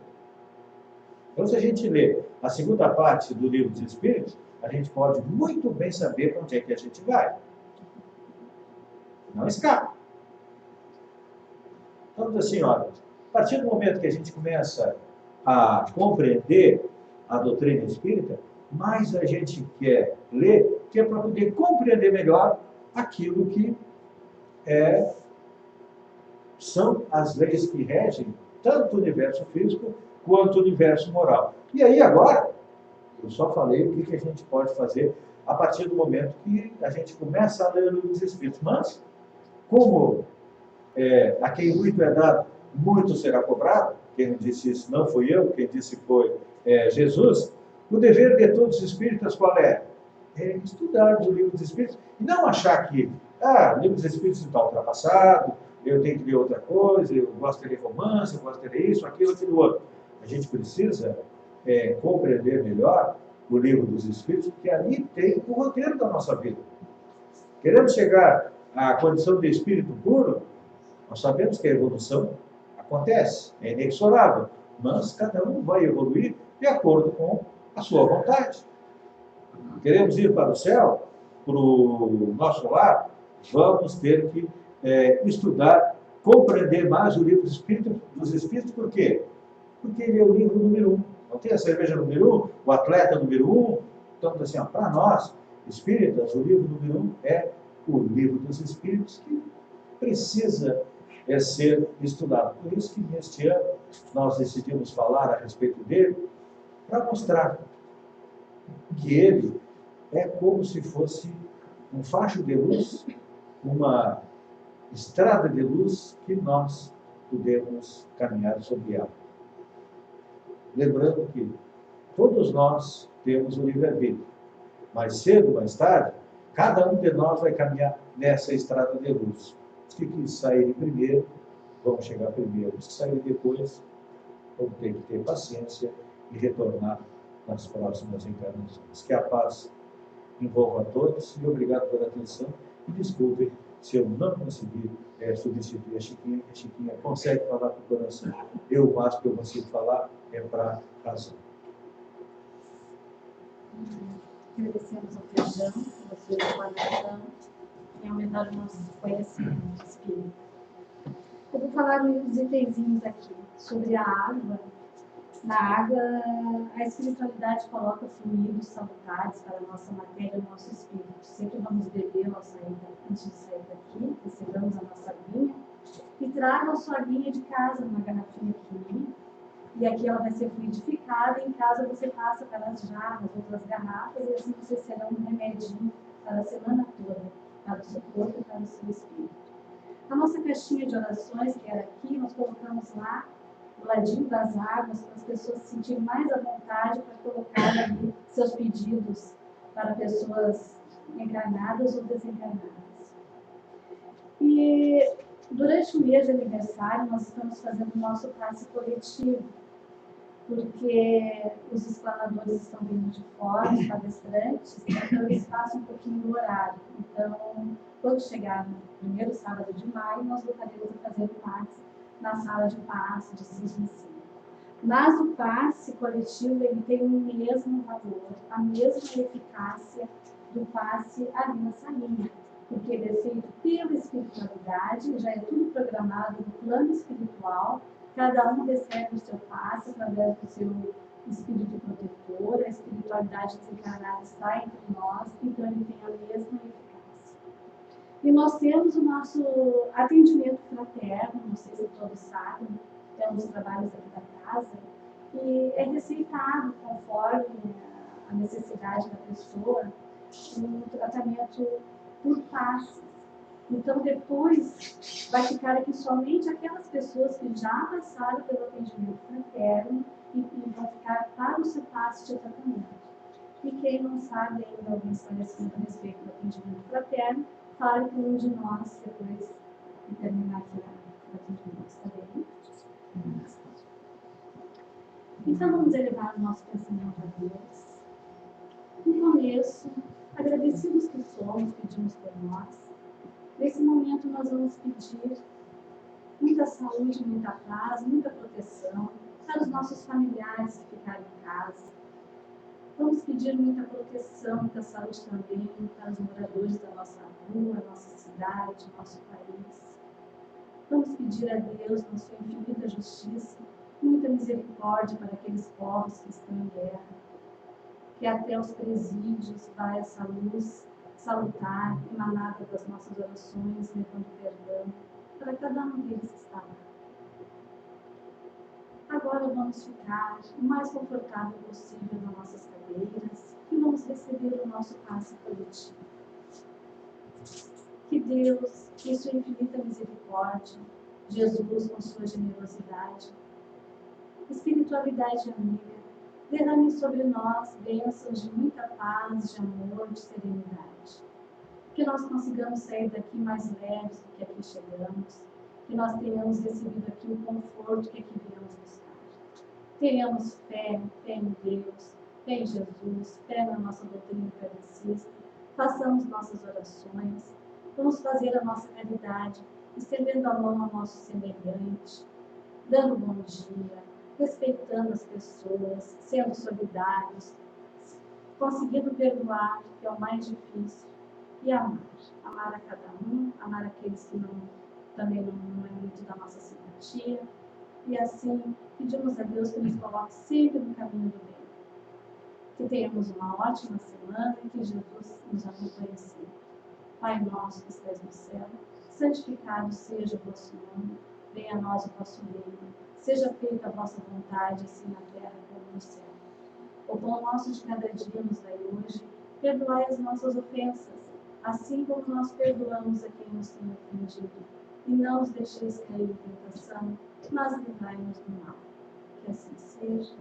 Então, se a gente lê a segunda parte do Livro dos Espíritos, a gente pode muito bem saber para onde é que a gente vai. Não escapa. Então, assim, olha, a partir do momento que a gente começa a compreender a doutrina espírita, mais a gente quer ler, que é para poder compreender melhor aquilo que são as leis que regem tanto o universo físico quanto o universo moral. E aí agora, eu só falei o que a gente pode fazer a partir do momento que a gente começa a ler o Livro dos Espíritos. Mas, como a quem muito é dado, muito será cobrado, quem não disse isso não fui eu, quem disse foi Jesus, o dever de todos os espíritas qual é? É estudar o Livro dos Espíritos e não achar que o Livro dos Espíritos está ultrapassado, eu tenho que ler outra coisa, eu gosto de ler romance, eu gosto de ler isso, aquilo outro. A gente precisa compreender melhor o Livro dos Espíritos, porque ali tem o roteiro da nossa vida. Queremos chegar à condição de espírito puro, nós sabemos que a evolução acontece, é inexorável, mas cada um vai evoluir de acordo com a sua vontade. Queremos ir para o céu, para o nosso lar, vamos ter que estudar, compreender mais o Livro dos Espíritos, por quê? Porque ele é o livro número 1. Não tem a cerveja número 1, o atleta número 1. Então, assim, para nós, espíritas, o livro número 1 é o Livro dos Espíritos, que precisa ser estudado. Por isso que neste ano nós decidimos falar a respeito dele, para mostrar que ele é como se fosse um facho de luz, uma estrada de luz que nós podemos caminhar sobre ela. Lembrando que todos nós temos o livre-arbítrio, mais cedo ou mais tarde, cada um de nós vai caminhar nessa estrada de luz. Os que saírem primeiro vão chegar primeiro, os que saírem depois vão ter que ter paciência e retornar nas próximas encarnações. Que a paz envolva a todos e obrigado pela atenção e desculpem se eu não consegui substituir a Chiquinha, que a Chiquinha consegue falar com o coração. Eu, o máximo que eu consigo falar é para a razão. Agradecemos ao Feijão pela sua explanação e aumentar o nosso conhecimento espírita. Eu vou falar uns itenzinhos aqui sobre a água Na água, a espiritualidade coloca fluidos salutares para a nossa matéria e o nosso espírito. Sempre vamos beber antes de sair daqui, recebamos a nossa aguinha e tragam a sua aguinha de casa numa garrafinha pequenininha. E aqui ela vai ser fluidificada e em casa você passa para as jarras, outras garrafas, e assim vocês serão um remedinho para a semana toda, para o seu corpo e para o seu espírito. A nossa caixinha de orações, que era aqui, nós colocamos lá, do ladinho das águas, para as pessoas se sentirem mais à vontade para colocar ali seus pedidos para pessoas encarnadas ou desencarnadas. E durante o mês de aniversário, nós estamos fazendo o nosso passe coletivo, porque os explanadores estão vindo de fora, os palestrantes, então eles passam um pouquinho do horário. Então, quando chegar no primeiro sábado de maio, nós voltaremos a fazer o passe na sala de passe de Cisne Sim. Mas o passe coletivo ele tem o mesmo valor, a mesma eficácia do passe ali na salinha, porque ele é feito pela espiritualidade, já é tudo programado no plano espiritual. Cada um recebe o seu passe através do seu espírito protetor, a espiritualidade desencarnada está entre nós, então ele tem a mesma eficácia. E nós temos o nosso atendimento fraterno, não sei se todos sabem, temos trabalhos aqui da casa, e é receitado conforme a necessidade da pessoa, um tratamento por passes. Então, depois, vai ficar aqui somente aquelas pessoas que já passaram pelo atendimento fraterno e vão ficar para o seu passe de tratamento. E quem não sabe ainda algum esclarecimento a respeito do atendimento fraterno, fale com um de nós depois de terminar aqui o atendimento, está bem? Então, vamos elevar o nosso pensamento a Deus. No começo, agradecidos que somos, pedimos por nós. Nesse momento, nós vamos pedir muita saúde, muita paz, muita proteção para os nossos familiares que ficaram em casa. Vamos pedir muita proteção, muita saúde também para os moradores da nossa rua, nossa cidade, nosso país. Vamos pedir a Deus, na sua infinita justiça, muita misericórdia para aqueles povos que estão em guerra. Que até os presídios vá essa luz salutar, emanada das nossas orações, levando perdão para cada um deles que está lá. Agora vamos ficar o mais confortável possível nas nossas cadeiras e vamos receber o nosso passe coletivo. Que Deus, em sua infinita misericórdia, Jesus com sua generosidade, espiritualidade amiga, derrame sobre nós bênçãos de muita paz, de amor, de serenidade. Que nós consigamos sair daqui mais leves do que aqui chegamos. Que nós tenhamos recebido aqui o conforto que aqui viemos buscar. Tenhamos fé em Deus, fé em Jesus, fé na nossa doutrina kardecista. Façamos nossas orações. Vamos fazer a nossa caridade, estendendo a mão ao nosso semelhante, dando bom dia, respeitando as pessoas, sendo solidários, conseguindo perdoar, que é o mais difícil, e amar. Amar a cada um, amar aqueles que também não é muito da nossa simpatia. E assim, pedimos a Deus que nos coloque sempre no caminho do bem. Que tenhamos uma ótima semana e que Jesus nos acompanhe sempre. Pai nosso que estás no céu, santificado seja o vosso nome, venha a nós o vosso reino. Seja feita a vossa vontade, assim na terra como no céu. O pão nosso de cada dia nos dai hoje. Perdoai as nossas ofensas, assim como nós perdoamos a quem nos tem ofendido. E não os deixeis cair em tentação, mas livrai-nos do mal. Que assim seja.